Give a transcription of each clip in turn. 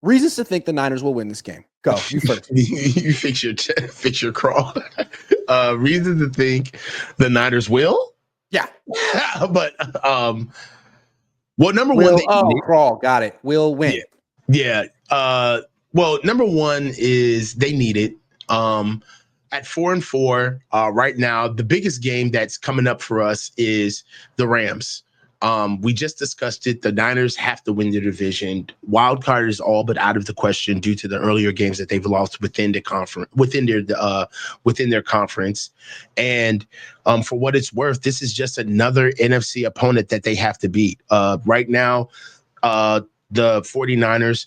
Reasons to think the Niners will win this game. Go, you first. You fix your crawl. Reasons to think the Niners will? Yeah. But well, number one, crawl. Got it. Will win. Yeah. Well, number one is they need it. At 4-4, right now, the biggest game that's coming up for us is the Rams. We just discussed it. The Niners have to win the division. Wild card is all but out of the question due to the earlier games that they've lost within the conference, within their conference. And for what it's worth, this is just another NFC opponent that they have to beat. Right now, the 49ers,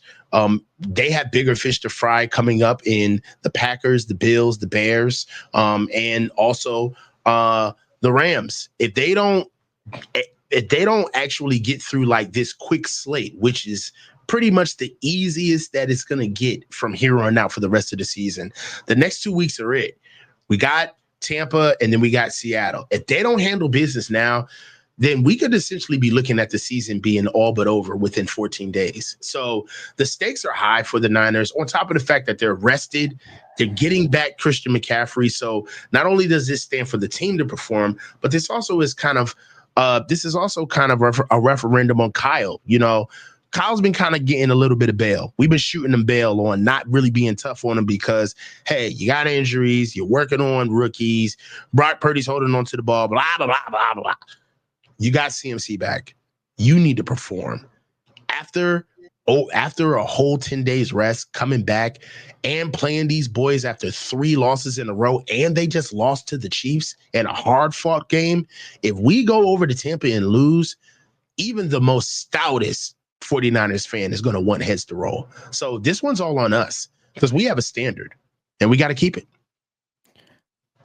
they have bigger fish to fry coming up in the Packers, the Bills, the Bears, and also the Rams. If they don't actually get through like this quick slate, which is pretty much the easiest that it's going to get from here on out for the rest of the season, the next 2 weeks are it. We got Tampa and then we got Seattle. If they don't handle business now, then we could essentially be looking at the season being all but over within 14 days. So the stakes are high for the Niners, on top of the fact that they're rested. They're getting back Christian McCaffrey. So not only does this stand for the team to perform, but this also is kind of a referendum on Kyle. You know, Kyle's been kind of getting a little bit of bail. We've been shooting him bail on not really being tough on him because, hey, you got injuries, you're working on rookies, Brock Purdy's holding on to the ball, blah, blah, blah, blah, blah. You got CMC back. You need to perform. After a whole 10 days rest, coming back and playing these boys after 3 losses in a row, and they just lost to the Chiefs in a hard-fought game. If we go over to Tampa and lose, even the most stoutest 49ers fan is going to want heads to roll. So this one's all on us because we have a standard, and we got to keep it.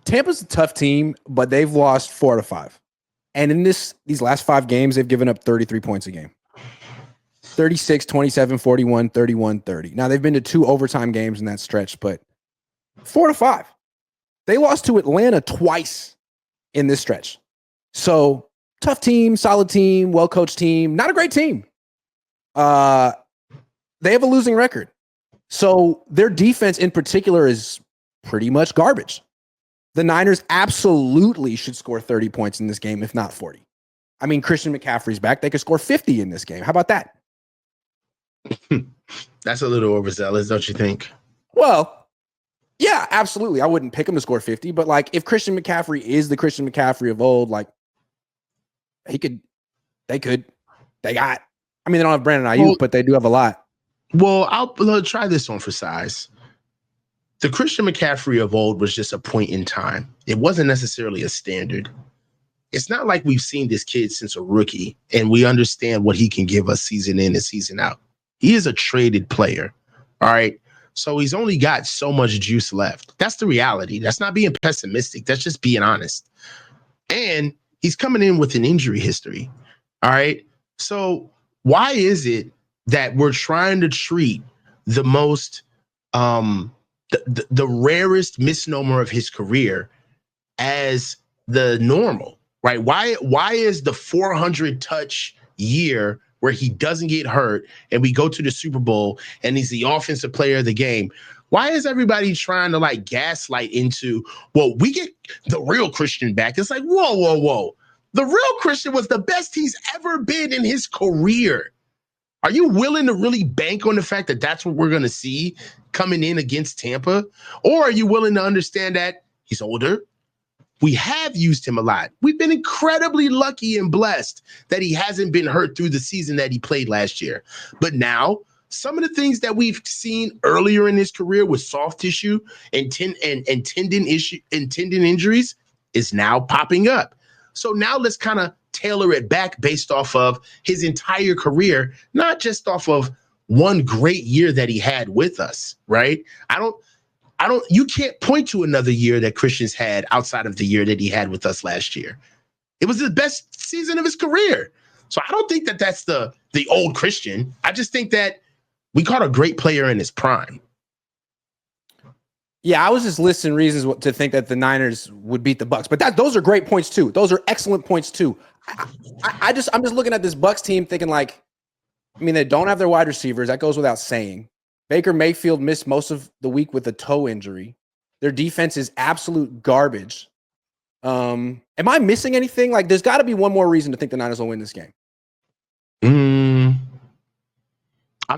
Tampa's a tough team, but they've lost 4 out of 5. And in these last 5 games, they've given up 33 points a game. 36, 27, 41, 31, 30. Now, they've been to 2 overtime games in that stretch, but 4 to 5. They lost to Atlanta twice in this stretch. So, tough team, solid team, well-coached team. Not a great team. They have a losing record. So, their defense in particular is pretty much garbage. The Niners absolutely should score 30 points in this game, if not 40. I mean, Christian McCaffrey's back. They could score 50 in this game. How about that? That's a little overzealous, don't you think? Well, yeah, absolutely. I wouldn't pick him to score 50, but like if Christian McCaffrey is the Christian McCaffrey of old, like they got, I mean, they don't have Brandon Ayuk, but they do have a lot. Well, I'll try this one for size. The Christian McCaffrey of old was just a point in time. It wasn't necessarily a standard. It's not like we've seen this kid since a rookie and we understand what he can give us season in and season out. He is a traded player. All right. So he's only got so much juice left. That's the reality. That's not being pessimistic. That's just being honest. And he's coming in with an injury history. All right. So why is it that we're trying to treat the most, the rarest misnomer of his career as the normal, right? Why is the 400 touch year where he doesn't get hurt and we go to the Super Bowl and he's the offensive player of the game? Why is everybody trying to like gaslight into, well, we get the real Christian back? It's like, whoa. The real Christian was the best he's ever been in his career. Are you willing to really bank on the fact that that's what we're going to see coming in against Tampa? Or are you willing to understand that he's older? We have used him a lot. We've been incredibly lucky and blessed that he hasn't been hurt through the season that he played last year. But now, some of the things that we've seen earlier in his career with soft tissue and tendon injuries is now popping up. So now let's kind of tailor it back based off of his entire career, not just off of one great year that he had with us, right? You can't point to another year that Christian's had outside of the year that he had with us last year. It was the best season of his career. So I don't think that that's the old Christian. I just think that we caught a great player in his prime. Yeah, I was just listing reasons to think that the Niners would beat the Bucs, but those are great points too. Those are excellent points too. I'm just looking at this Bucs team thinking like, I mean, they don't have their wide receivers. That goes without saying. Baker Mayfield missed most of the week with a toe injury. Their defense is absolute garbage. Am I missing anything? Like, there's got to be one more reason to think the Niners will win this game. I'm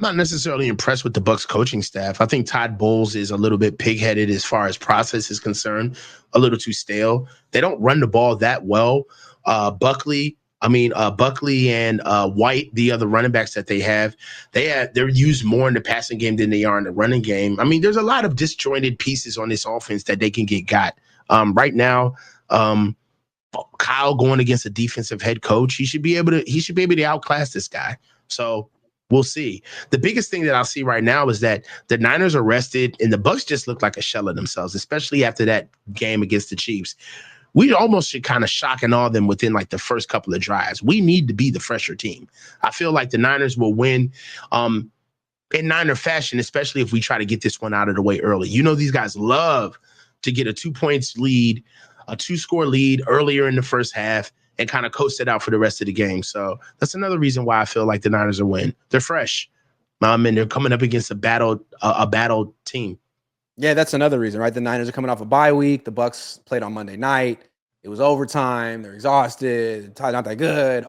not necessarily impressed with the Bucs coaching staff. I think Todd Bowles is a little bit pig-headed as far as process is concerned, a little too stale. They don't run the ball that well. Buckley and White, the other running backs that they're used more in the passing game than they are in the running game. I mean, there's a lot of disjointed pieces on this offense that they can get got. Right now, Kyle going against a defensive head coach, he should be able to outclass this guy. So we'll see. The biggest thing that I'll see right now is that the Niners are rested and the Bucs just look like a shell of themselves, especially after that game against the Chiefs. We almost should kind of shock and awe them within like the first couple of drives. We need to be the fresher team. I feel like the Niners will win in Niner fashion, especially if we try to get this one out of the way early. You know, these guys love to get a 2-point lead, a 2-score lead earlier in the first half and kind of coast it out for the rest of the game. So that's another reason why I feel like the Niners will win. They're fresh, and they're coming up against a battle team. Yeah, that's another reason, right? The Niners are coming off a bye week. The Bucs played on Monday night. It was overtime. They're exhausted. Not that good.